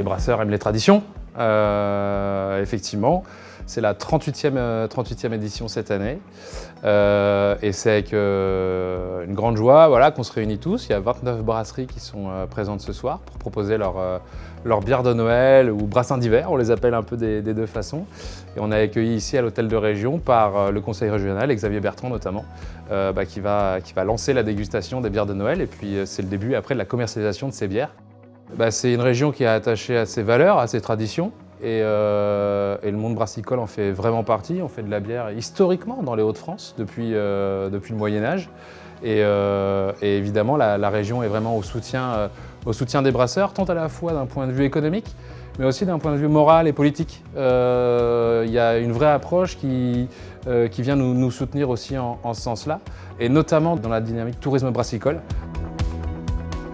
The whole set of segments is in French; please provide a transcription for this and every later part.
les brasseurs aiment les traditions, effectivement. C'est la 38e édition cette année. Et c'est avec une grande joie qu'on se réunit tous. Il y a 29 brasseries qui sont présentes ce soir pour proposer leur bière de Noël ou brassin d'hiver, on les appelle un peu des deux façons. Et on est accueillis ici à l'hôtel de région par le conseil régional, et Xavier Bertrand notamment, qui va lancer la dégustation des bières de Noël. Et puis c'est le début après de la commercialisation de ces bières. C'est une région qui est attachée à ses valeurs, à ses traditions. Et le monde brassicole en fait vraiment partie. On fait de la bière historiquement dans les Hauts-de-France depuis le Moyen-Âge. Et évidemment, la région est vraiment au soutien des brasseurs, tant à la fois d'un point de vue économique, mais aussi d'un point de vue moral et politique. Il y a une vraie approche qui vient nous soutenir aussi en ce sens-là, et notamment dans la dynamique tourisme brassicole.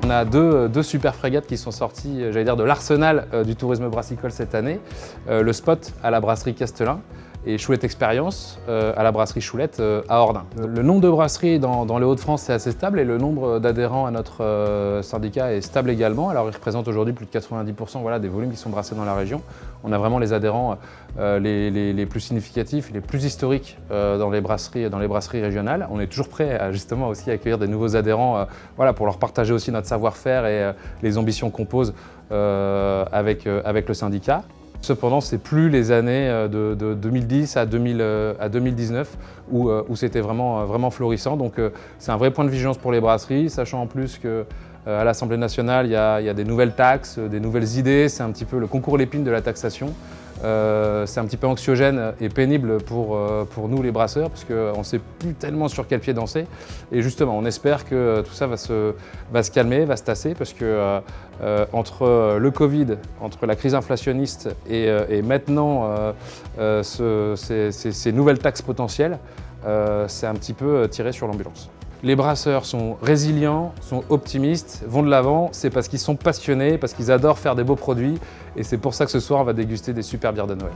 On a deux super frégates qui sont sorties, j'allais dire, de l'arsenal du tourisme brassicole cette année. Le Spot à la brasserie Castelin et Choulette Expérience à la brasserie Choulette à Ordin. Le nombre de brasseries dans les Hauts-de-France est assez stable et le nombre d'adhérents à notre syndicat est stable également. Alors il représente aujourd'hui plus de 90% des volumes qui sont brassés dans la région. On a vraiment les adhérents les plus significatifs, les plus historiques dans les brasseries régionales. On est toujours prêt à justement aussi accueillir des nouveaux adhérents pour leur partager aussi notre savoir-faire et les ambitions qu'on pose avec le syndicat. Cependant, c'est plus les années de 2010 à 2019 où c'était vraiment florissant. Donc c'est un vrai point de vigilance pour les brasseries, sachant en plus qu'à l'Assemblée nationale, il y a des nouvelles taxes, des nouvelles idées. C'est un petit peu le concours l'épine de la taxation. C'est un petit peu anxiogène et pénible pour nous les brasseurs parce qu'on ne sait plus tellement sur quel pied danser. Et justement, on espère que tout ça va se calmer, va se tasser parce que entre le Covid, entre la crise inflationniste et maintenant ces nouvelles taxes potentielles, c'est un petit peu tiré sur l'ambulance. Les brasseurs sont résilients, sont optimistes, vont de l'avant, c'est parce qu'ils sont passionnés, parce qu'ils adorent faire des beaux produits et c'est pour ça que ce soir on va déguster des super bières de Noël.